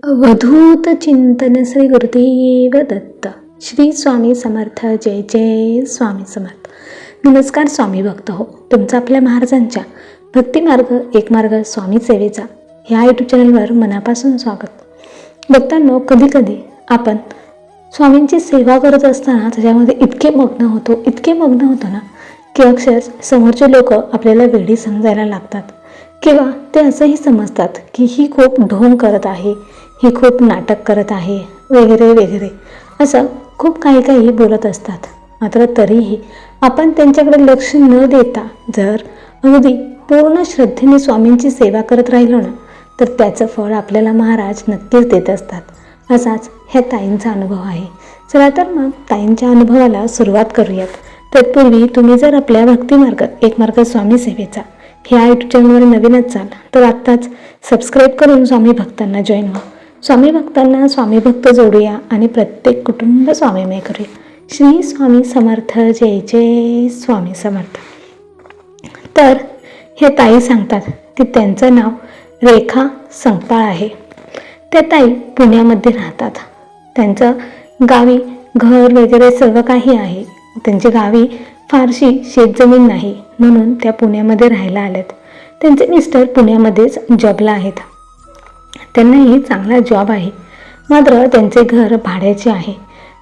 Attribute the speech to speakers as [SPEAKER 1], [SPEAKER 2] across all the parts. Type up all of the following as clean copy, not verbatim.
[SPEAKER 1] अवधूत चिंतन श्री गुरुदेव दत्त. श्री स्वामी समर्थ. जय जय स्वामी समर्थ. नमस्कार स्वामी भक्त हो, तुमचं आपल्या महाराजांच्या भक्तिमार्ग एक मार्ग स्वामी सेवेचा ह्या यूट्यूब चॅनलवर मनापासून स्वागत. भक्तांनो, कधी कधी आपण स्वामींची सेवा करत असताना त्याच्यामध्ये इतके मग्न होतो ना की अक्षर समोरचे लोक आपल्याला वेडी समजायला लागतात, किंवा ते असंही समजतात की ही खूप ढोंग करत आहे, ही खूप नाटक करत आहे, वगैरे वगैरे असं खूप काही बोलत असतात. मात्र तरीही आपण त्यांच्याकडे लक्ष न देता जर अगदी पूर्ण श्रद्धेने स्वामींची सेवा करत राहिलो ना, तर त्याचं फळ आपल्याला महाराज नक्कीच देत असतात. असाच ह्या ताईंचा अनुभव आहे. चला तर मग ताईंच्या अनुभवाला सुरुवात करूयात. तत्पूर्वी तुम्ही जर आपल्या भक्तिमार्ग एक मार्ग स्वामी सेवेचा ह्या यूट्यूब चॅनलवर नवीन असाल तर आत्ताच सबस्क्राईब करून स्वामी भक्तांना जॉईन व्हा. स्वामी भक्तांना स्वामी भक्त जोडूया आणि प्रत्येक कुटुंब स्वामीमय करूया. श्री स्वामी समर्थ. जय जय स्वामी समर्थ. तर हे ताई सांगतात की त्यांचं नाव रेखा संकपाळ आहे. त्या ताई पुण्यामध्ये राहतात. त्यांचं गावी घर वगैरे सर्व काही आहे. त्यांच्या गावी फारशी शेतजमीन नाही, म्हणून त्या पुण्यामध्ये राहायला आल्यात. त्यांचे मिस्टर पुण्यामध्येच जॉबला आहेत. त्यांनाही चांगला जॉब आहे, मात्र त्यांचे घर भाड्याचे आहे.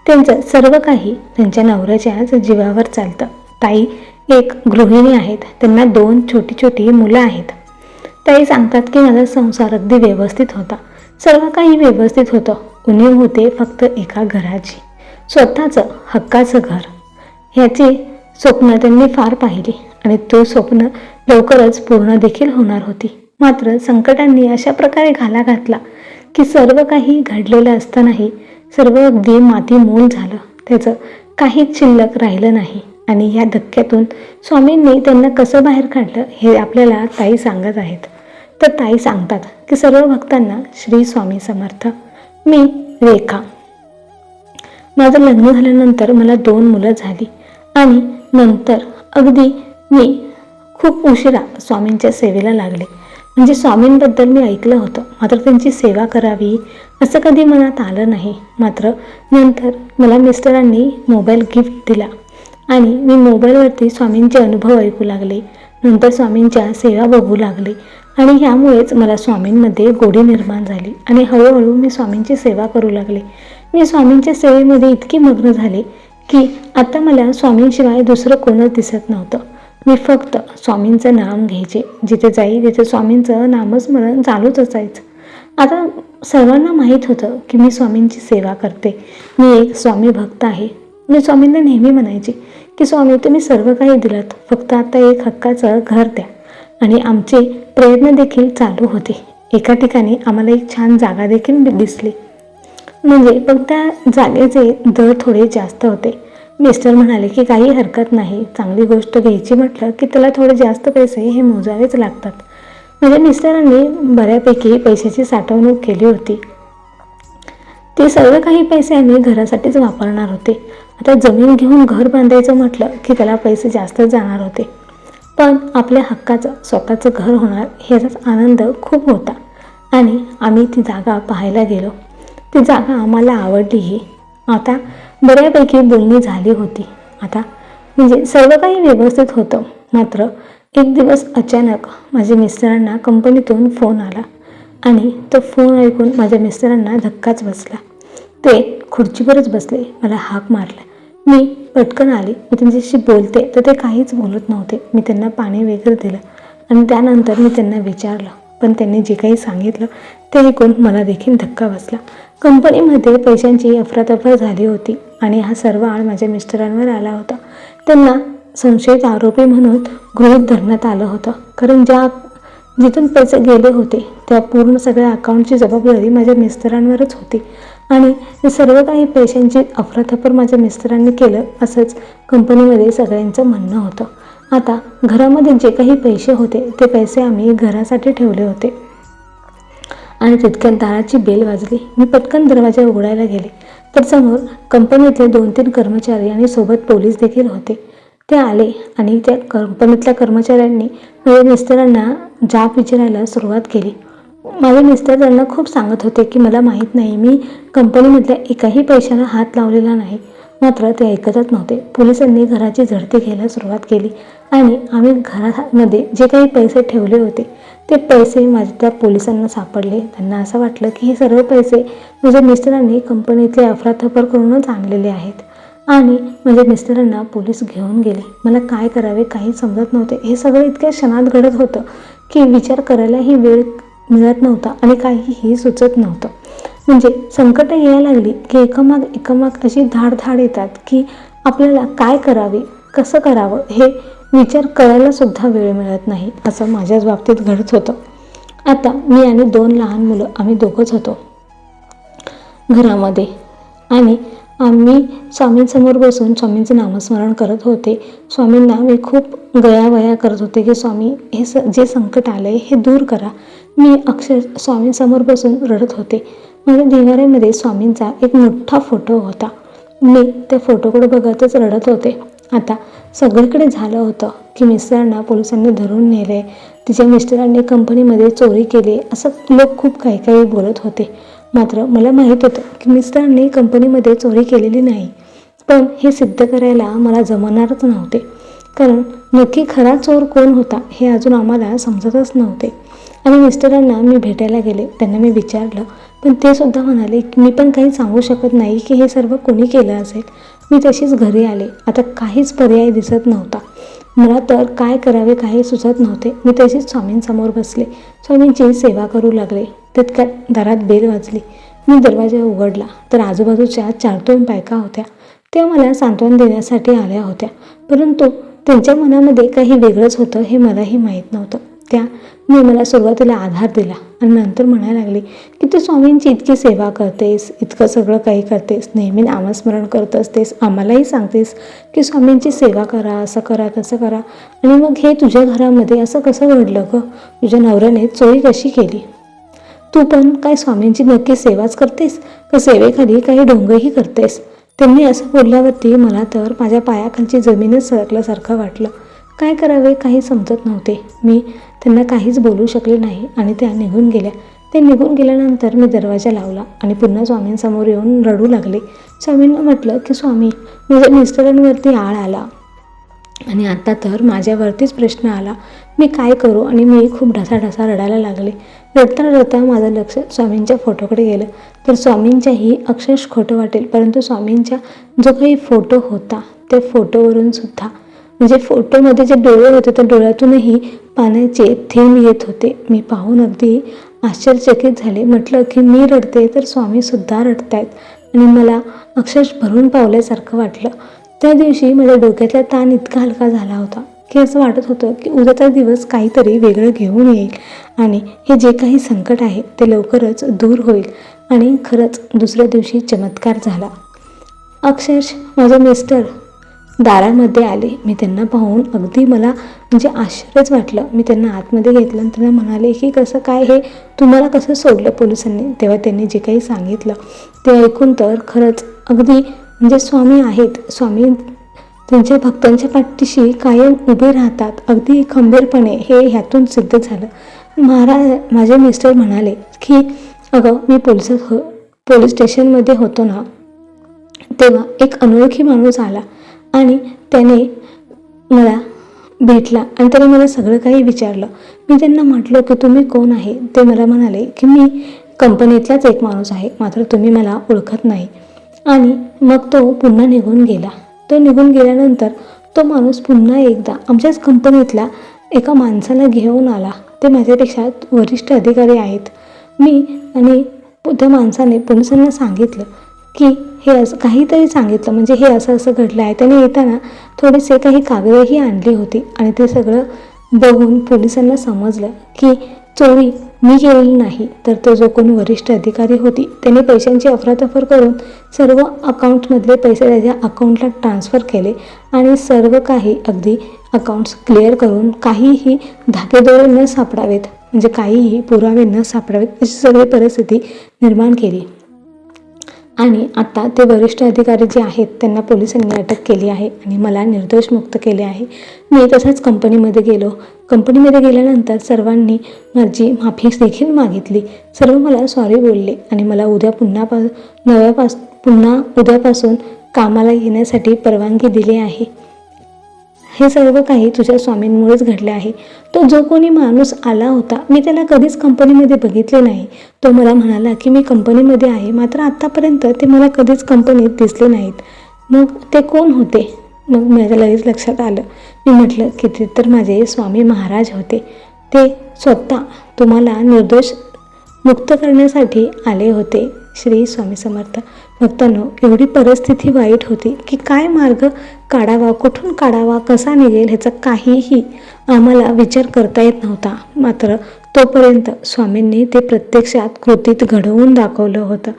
[SPEAKER 1] त्यांचं सर्व काही त्यांच्या नवऱ्याच्याच जीवावर चालतं. ताई एक गृहिणी आहेत. त्यांना 2 छोटी मुलं आहेत. ताई सांगतात की माझा संसार अगदी व्यवस्थित होता, सर्व काही व्यवस्थित होतं. उणीव होते फक्त एका घराची, स्वतःचं हक्काचं घर. ह्याची स्वप्न त्यांनी फार पाहिली आणि तो स्वप्न लवकरच पूर्ण देखील होणार होती. मात्र संकटांनी अशा प्रकारे घाला घातला की सर्व काही घडलेलं असतानाही सर्व अगदी मातीमोल झालं. त्याचं काहीच शिल्लक राहिलं नाही. आणि या धक्क्यातून स्वामींनी त्यांना कसं बाहेर काढलं हे आपल्याला ताई सांगत आहेत. तर ताई सांगतात की सर्व भक्तांना श्री स्वामी समर्थ. मी रेखा. माझं लग्न झाल्यानंतर मला 2 मुलं झाली आणि नंतर अगदी मी खूप उशिरा स्वामींच्या सेवेला लागले. म्हणजे स्वामींबद्दल मी ऐकलं होतं, मात्र त्यांची सेवा करावी असं कधी मनात आलं नाही. मात्र नंतर मला मिस्टरांनी मोबाईल गिफ्ट दिला आणि मी मोबाईलवरती स्वामींचे अनुभव ऐकू लागले. नंतर स्वामींच्या सेवा बघू लागले आणि ह्यामुळेच मला स्वामींमध्ये गोडी निर्माण झाली आणि हळूहळू मी स्वामींची सेवा करू लागले. मी स्वामींच्या सेवेमध्ये इतकी मग्न झाले की आता मला स्वामींशिवाय दुसरं कोणच दिसत नव्हतं. मी फक्त स्वामींचं नाम घ्यायचे. जिथे जाई तिथे स्वामींचं नामस्मरण चालूच असायचं. आता सर्वांना माहीत होतं की मी स्वामींची सेवा करते, मी एक स्वामी भक्त आहे. मी स्वामींना नेहमी म्हणायचे की स्वामी, तुम्ही सर्व काही दिलात, फक्त आता एक हक्काचं घर द्या. आणि आमचे प्रयत्न देखील चालू होते. एका ठिकाणी आम्हाला एक छान जागा देखील दिसली, म्हणजे पण त्या जागेचे दर थोडे जास्त होते. मिस्टर म्हणाले की काही हरकत नाही, चांगली गोष्ट घ्यायची म्हटलं की त्याला थोडे जास्त पैसे हे मोजावेच लागतात. म्हणजे मिस्टरांनी बऱ्यापैकी पैशाची साठवणूक केली होती. ते सर्व काही पैसे आम्ही घरासाठीच वापरणार होते. आता जमीन घेऊन घर बांधायचं म्हटलं की त्याला पैसे जास्त जाणार होते. पण आपल्या हक्काचं स्वतःचं घर होणार ह्याचाच आनंद खूप होता. आणि आम्ही ती जागा पाहायला गेलो. ती जागा आम्हाला आवडलीही. आता बऱ्यापैकी बोलणी झाली होती. आता म्हणजे सर्व काही व्यवस्थित होतं. मात्र एक दिवस अचानक माझ्या मिस्टरांना कंपनीतून फोन आला आणि तो फोन ऐकून माझ्या मिस्टरांना धक्काच बसला. ते खुर्चीवरच बसले. मला हाक मारला. मी पटकन आली. मी त्यांच्याशी बोलते तर ते काहीच बोलत नव्हते. मी त्यांना पाणी वगैरे दिलं आणि त्यानंतर मी त्यांना विचारलं, पण त्यांनी जे काही सांगितलं ते ऐकून मला देखील धक्का बसला. कंपनीमध्ये पैशांची अफरातफर झाली होती आणि हा सर्व आळ माझ्या मिस्टरांवर आला होता. त्यांना संशयित आरोपी म्हणून गृहीत धरण्यात आलं होतं, कारण जिथून पैसे गेले होते त्या पूर्ण सगळ्या अकाउंटची जबाबदारी माझ्या मिस्टरांवरच होती. आणि सर्व काही पैशांची अफरातफर माझ्या मिस्टरांनी केलं असंच कंपनीमध्ये सगळ्यांचं म्हणणं होतं. आता घरामध्ये जे काही पैसे होते ते पैसे आम्ही घरासाठी ठेवले होते. आणि तितक्यात दाराची बेल वाजली. मी पटकन दरवाजा उघडायला गेले तर समोर कंपनीतले 2-3 कर्मचारी आणि सोबत पोलीस देखील होते. ते आले आणि त्या कंपनीतल्या कर्मचाऱ्यांनी माझ्या मिस्टरांना जाब विचारायला सुरुवात केली. माझे मिस्टर त्यांना खूप सांगत होते की मला माहीत नाही, मी कंपनीमधल्या एकाही पैशाला हात लावलेला नाही. मात्र ते ऐकतच नव्हते. पोलिसांनी घराची झडती घ्यायला सुरुवात केली आणि आम्ही घरामध्ये जे काही पैसे ठेवले होते ते पैसे माझ्या त्या पोलिसांना सापडले. त्यांना असं वाटलं की हे सर्व पैसे माझ्या मिस्टरांनी कंपनीतले अफरातफर करूनच आणलेले आहेत आणि माझ्या मिस्टरांना पोलीस घेऊन गेले. मला काय करावे काही समजत नव्हते. हे सगळं इतक्या क्षणात घडत होतं की विचार करायलाही वेळ मिळत नव्हता आणि काहीही सुचत नव्हतं. म्हणजे संकटं यायला लागली की एकामाग अशी धाड येतात की आपल्याला काय करावे, कसं करावं हे विचार करायला सुद्धा वेळ मिळत नाही. असं माझ्याच बाबतीत घडत होतं. आता मी आणि 2 लहान मुलं, आम्ही दोघंच होतो घरामध्ये आणि आम्ही स्वामींसमोर बसून स्वामींचं नामस्मरण करत होते. स्वामींना मी खूप गयावया करत होते की स्वामी हे जे संकट आलं आहे हे दूर करा. मी स्वामींसमोर बसून रडत होते. माझ्या ढिगाऱ्यामध्ये स्वामींचा एक मोठा फोटो होता. मी त्या फोटोकडे बघतच रडत होते. आता सगळीकडे झालं होतं की मिस्टरांना पोलिसांनी धरून नेले, तिच्या मिस्टरांनी कंपनीमध्ये चोरी केली, असं लोक खूप काही बोलत होते. मात्र मला माहीत होतं की मिस्टरांनी कंपनीमध्ये चोरी केलेली नाही. पण हे सिद्ध करायला मला जमणारच नव्हते, कारण नक्की खरा चोर कोण होता हे अजून आम्हाला समजतच नव्हते. आणि मिस्टरांना मी भेटायला गेले, त्यांना मी विचारलं, पण ते सुद्धा म्हणाले की मी पण काही सांगू शकत नाही की हे सर्व कोणी केलं असेल. मी तशीच घरी आले. आता काहीच पर्याय दिसत नव्हता. मला तर काय करावे काही सुचत नव्हते. मी तशीच स्वामींसमोर बसले, स्वामींची सेवा करू लागले. तितक्यात दारात बेल वाजली. मी दरवाजा उघडला तर आजूबाजूच्या 4-2 बायका होत्या. त्या मला सांत्वन देण्यासाठी आल्या होत्या, परंतु त्यांच्या मनामध्ये काही वेगळंच होतं हे मलाही माहीत नव्हतं. मी मला सुरुवातीला आधार दिला आणि नंतर म्हणायला लागली की तू स्वामींची इतकी सेवा करतेस, इतकं सगळं काही करतेस, नेहमी नामस्मरण करत असतेस, आम्हालाही सांगतेस की स्वामींची सेवा करा, असं करा तसं करा, आणि मग हे तुझ्या घरामध्ये असं कसं घडलं गं? तुझ्या नवऱ्याने चोरी कशी केली? तू पण काय स्वामींची नक्की सेवाच करतेस का सेवेखाली काही ढोंगही करतेस? त्यांनी असं बोलल्यावरती मला तर माझ्या पायाखालची जमीनच सरकल्यासारखं वाटलं. काय करावे काही समजत नव्हते. मी त्यांना काहीच बोलू शकले नाही आणि त्या निघून गेल्या. ते निघून गेल्यानंतर मी दरवाजा लावला आणि पुन्हा स्वामींसमोर येऊन रडू लागले. स्वामींना म्हटलं की स्वामी, माझ्या मिस्टरांवरती आळ आला आणि आता तर माझ्यावरतीच प्रश्न आला, मी काय करू? आणि मी खूप ढसाढसा रडायला लागले. रडता माझं लक्ष स्वामींच्या फोटोकडे गेलं तर स्वामींच्याही अक्षरशः खोटं वाटेल, परंतु स्वामींच्या जो काही फोटो होता त्या फोटोवरून सुद्धा, म्हणजे फोटोमध्ये जे डोळे होते त्या डोळ्यातूनही पाण्याचे थेंब येत होते. मी पाहून अगदी आश्चर्यचकित झाले. म्हटलं की मी रडते तर स्वामीसुद्धा रडतायत आणि मला अक्षरशः भरून पावल्यासारखं वाटलं. त्या दिवशी माझ्या डोक्यातला ताण इतका हलका झाला होता की असं वाटत होतं की उद्याचा दिवस काहीतरी वेगळं घेऊन येईल आणि हे जे काही संकट आहे ते लवकरच दूर होईल. आणि खरंच दुसऱ्या दिवशी चमत्कार झाला. अक्षरशः माझे मिस्टर दारामध्ये आले. मी त्यांना पाहून अगदी मला म्हणजे आश्चर्यच वाटलं. मी त्यांना आतमध्ये घेतलं आणि त्यांना म्हणाले की कसं काय, हे तुम्हाला कसं सोडलं पोलिसांनी? तेव्हा त्यांनी जे काही सांगितलं ते ऐकून तर खरंच अगदी म्हणजे स्वामी आहेत, स्वामी त्यांच्या भक्तांच्या पाठीशी कायम उभे राहतात अगदी खंबीरपणे, हे ह्यातून सिद्ध झालं. माझे मिस्टर म्हणाले की अगं मी पोलीस स्टेशनमध्ये होतो ना, तेव्हा एक अनोळखी माणूस आला आणि त्याने मला भेटला आणि त्याने मला सगळं काही विचारलं. मी त्यांना म्हटलं की तुम्ही कोण आहे? ते मला म्हणाले की मी कंपनीतलाच एक माणूस आहे, मात्र तुम्ही मला ओळखत नाही. आणि मग तो पुन्हा निघून गेला. तो निघून गेल्यानंतर तो माणूस पुन्हा एकदा आमच्याच कंपनीतल्या एका माणसाला घेऊन आला. ते माझ्यापेक्षा वरिष्ठ अधिकारी आहेत. मी आणि त्या माणसाने पोलिसांना सांगितलं की हे असं काहीतरी सांगितलं, म्हणजे हे असं घडलं आहे. त्याने येताना थोडेसे काही कागदही आणली होती आणि ते सगळं बघून पोलिसांना समजलं की चोरी मी केलेली नाही, तर तो जो कोणी वरिष्ठ अधिकारी होती त्याने पैशांची अफरातफर करून सर्व अकाउंटमधले पैसे त्याच्या अकाउंटला ट्रान्सफर केले आणि सर्व काही अगदी अकाउंट्स क्लिअर करून काहीही धागेदोरे न सापडावेत, म्हणजे काहीही पुरावे न सापडावेत अशी सगळी परिस्थिती निर्माण केली. आणि आता ते वरिष्ठ अधिकारी जे आहेत त्यांना पोलिसांनी अटक केली आहे आणि मला निर्दोष मुक्त केले आहे. मी तसंच कंपनीमध्ये गेलो. कंपनीमध्ये गेल्यानंतर सर्वांनी माझी माफी देखील मागितली. सर्व मला सॉरी बोलले आणि मला पुन्हा उद्यापासून कामाला येण्यासाठी परवानगी दिली आहे. हे सर्व काही तुझ्या स्वामींमुळेच घडले आहे. तो जो कोणी माणूस आला होता मी त्याला कधीच कंपनीमध्ये बघितले नाही. तो मला म्हणाला की मी कंपनीमध्ये आहे, मात्र आत्तापर्यंत ते मला कधीच कंपनीत दिसले नाहीत. मग ते कोण होते? मग माझ्या लगेच लक्षात आलं. मी म्हटलं की ते तर माझे स्वामी महाराज होते. ते स्वतः तुम्हाला निर्दोष मुक्त करण्यासाठी आले होते. श्री स्वामी समर्थ. भक्तांनो, एवढी परिस्थिती वाईट होती की काय मार्ग काढावा, कुठून काढावा, कसा निघेल ह्याचा काहीही आम्हाला विचार करता येत नव्हता. मात्र तोपर्यंत स्वामींनी ते प्रत्यक्षात कृतीत घडवून दाखवलं होतं.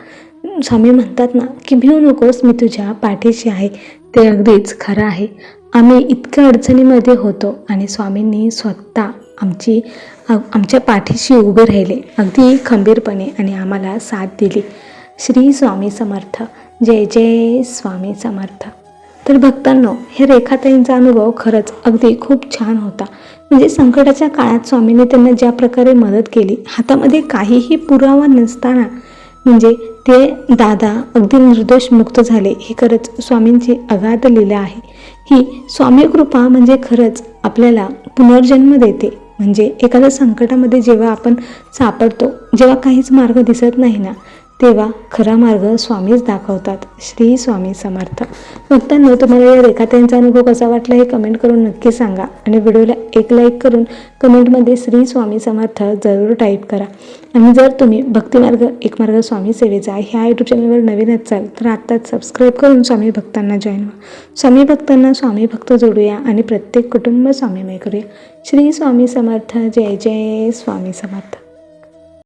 [SPEAKER 1] स्वामी म्हणतात ना की भिवू नकोस, मी तुझ्या पाठीशी आहे. ते अगदीच खरं आहे. आम्ही इतक्या अडचणीमध्ये होतो आणि स्वामींनी स्वतः आमच्या पाठीशी उभे राहिले अगदी खंबीरपणे आणि आम्हाला साथ दिली. श्री स्वामी समर्थ. जय जय स्वामी समर्थ. तर भक्तांनो, हे रेखाताईंचा अनुभव खरंच अगदी खूप छान होता. म्हणजे संकटाच्या काळात स्वामींनी त्यांना ज्या प्रकारे मदत केली, हातामध्ये काहीही पुरावा नसताना म्हणजे ते दादा अगदी निर्दोष मुक्त झाले. ही खरंच स्वामींची अगाध लीला आहे. ही स्वामी कृपा म्हणजे खरंच आपल्याला पुनर्जन्म देते. म्हणजे एखाद्या संकटामध्ये जेव्हा आपण सापडतो, जेव्हा काहीच मार्ग दिसत नाही ना, तेव्हा खरा मार्ग स्वामीच दाखवतात. श्री स्वामी समर्थ. भक्तांनो, तुम्हाला या रेखाताईंचा अनुभव कसा वाटला हे कमेंट करून नक्की सांगा आणि व्हिडिओला एक लाईक करून कमेंटमध्ये श्री स्वामी समर्थ जरूर टाईप करा. आणि जर तुम्ही भक्तिमार्ग एक मार्ग स्वामी सेवेचा ह्या यूट्यूब चॅनलवर नवीन असाल तर आत्ताच सबस्क्राईब करून स्वामी भक्तांना जॉईन व्हा. स्वामी भक्तांना स्वामी भक्त जोडूया आणि प्रत्येक कुटुंब स्वामीमय करूया. श्री स्वामी समर्थ. जय जय स्वामी समर्थ.